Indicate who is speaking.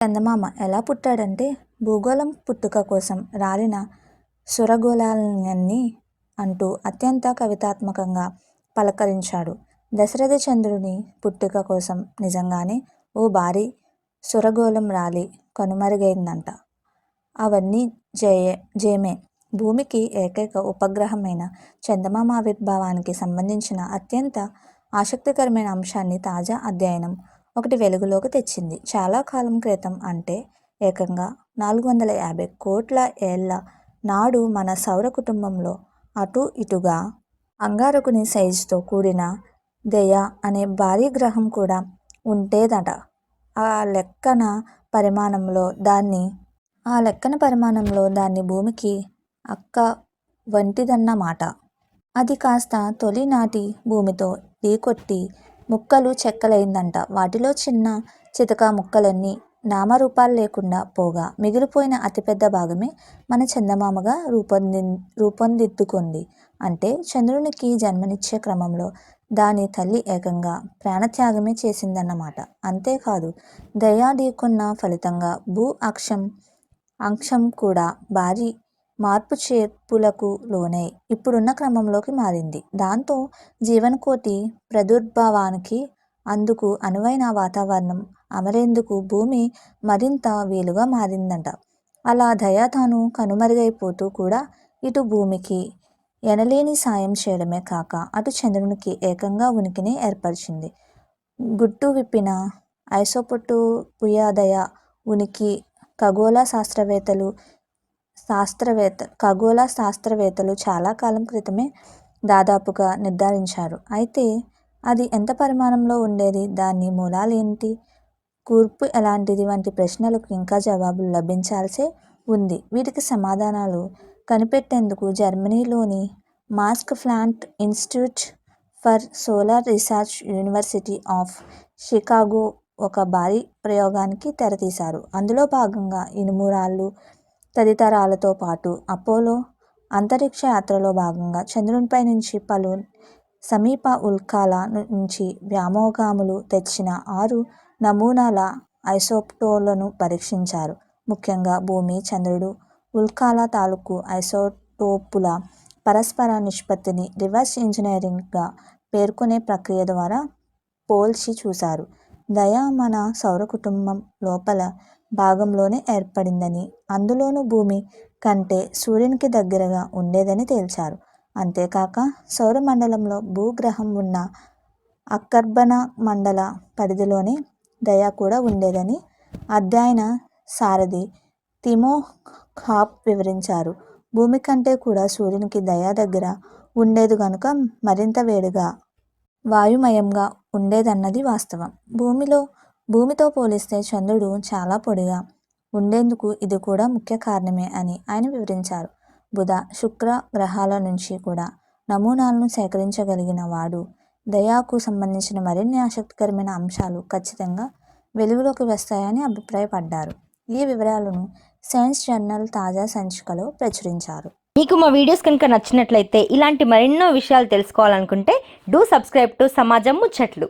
Speaker 1: చందమామ ఎలా పుట్టాడంటే భూగోళం పుట్టుక కోసం రాలిన సురగోళాలన్నీ అంటూ అత్యంత కవితాత్మకంగా పలకరించాడు. దశరథ చంద్రుని పుట్టుక కోసం నిజంగానే ఓ భారీ సురగోళం రాలి కనుమరుగైందంట. అవన్నీ జేమే. భూమికి ఏకైక ఉపగ్రహమైన చందమామ ఆవిర్భావానికి సంబంధించిన అత్యంత ఆసక్తికరమైన అంశాన్ని తాజా అధ్యయనం ఒకటి వెలుగులోకి తెచ్చింది. చాలా కాలం క్రితం, అంటే ఏకంగా 450 కోట్ల ఏళ్ల నాడు మన సౌర కుటుంబంలో అటూ ఇటూగా అంగారకుని సైజుతో కూడిన దెయ అనే భారీ గ్రహం కూడా ఉండేదట. ఆ లెక్కన పరిమాణంలో దాన్ని భూమికి అక్క వంటిదన్నమాట. అది కాస్త తొలి నాటి భూమితో ఢీకొట్టి ముక్కలు చెక్కలైందంట. వాటిలో చిన్న చితక ముక్కలన్నీ నామరూపాలు లేకుండా పోగా మిగిలిపోయిన అతిపెద్ద భాగమే మన చందమామగా రూపొందిద్దుకుంది. అంటే చంద్రునికి జన్మనిచ్చే క్రమంలో దాని తల్లి ఏకంగా ప్రాణత్యాగమే చేసిందన్నమాట. అంతేకాదు, దయ ఢీకొన్న ఫలితంగా భూ అక్షం కూడా భారీ మార్పు చేర్పులకు లోనై ఇప్పుడున్న క్రమంలోకి మారింది. దాంతో జీవనకోటి ప్రాదుర్భావానికి, అందుకు అనువైన వాతావరణం అమరేందుకు భూమి మరింత వీలుగా మారిందట. అలా దయ తాను కనుమరుగైపోతూ కూడా ఇటు భూమికి ఎనలేని సాయం చేయడమే కాక అటు చంద్రునికి ఏకంగా ఉనికినే ఏర్పరిచింది. గుట్టు విప్పిన ఐసోటోపియా దయ ఉనికి ఖగోళ శాస్త్రవేత్తలు చాలా కాలం క్రితమే దాదాపుగా నిర్ధారించారు. అయితే అది ఎంత పరిమాణంలో ఉండేది, దాని మూలాలేంటి, కూర్పు ఎలాంటిది వంటి ప్రశ్నలకు ఇంకా జవాబులు లభించాల్సే ఉంది. వీటికి సమాధానాలు కనిపెట్టేందుకు జర్మనీలోని Max Planck Institute for Solar Research, University of Chicago ఒక భారీ ప్రయోగానికి తెరతీశారు. అందులో భాగంగా ఇనుము రాళ్లు తదితరాలతో పాటు అపోలో అంతరిక్ష యాత్రలో భాగంగా చంద్రునిపై నుంచి పలు సమీప ఉల్కల నుంచి వ్యోమగాములు తెచ్చిన 6 నమూనాల ఐసోటోప్లను పరీక్షించారు. ముఖ్యంగా భూమి, చంద్రుడు, ఉల్కల తాలూకు ఐసోటోపుల పరస్పర నిష్పత్తిని రివర్స్ ఇంజనీరింగ్గా పేర్కొనే ప్రక్రియ ద్వారా పోల్చి చూశారు. దయ మన సౌర కుటుంబం లోపల భాగంలోనే ఏర్పడిందని, అందులోనూ భూమి కంటే సూర్యునికి దగ్గరగా ఉండేదని తేల్చారు. అంతేకాక సౌరమండలంలో భూగ్రహం ఉన్న అకర్బన మండల పరిధిలోనే దయ కూడా ఉండేదని అధ్యయన సారథి తిమో హాఫ్ వివరించారు. భూమి కంటే కూడా సూర్యునికి దయ దగ్గర ఉండేది గనుక మరింత వేడిగా, వాయుమయంగా ఉండేదన్నది వాస్తవం. భూమితో పోలిస్తే చంద్రుడు చాలా పొడిగా ఉండేందుకు ఇది కూడా ముఖ్య కారణమే అని ఆయన వివరించారు. బుధ, శుక్ర గ్రహాల నుంచి కూడా నమూనాలను సేకరించగలిగిన వాడు దయకు సంబంధించిన మరిన్ని ఆసక్తికరమైన అంశాలు ఖచ్చితంగా వెలుగులోకి వస్తాయని అభిప్రాయపడ్డారు. ఈ వివరాలను సైన్స్ జర్నల్ తాజా సంచికలో ప్రచురించారు.
Speaker 2: మీకు మా వీడియోస్ కనుక నచ్చినట్లయితే ఇలాంటి మరెన్నో విషయాలు తెలుసుకోవాలనుకుంటే డూ సబ్స్క్రైబ్ టు సమాజం ముచ్చట్లు.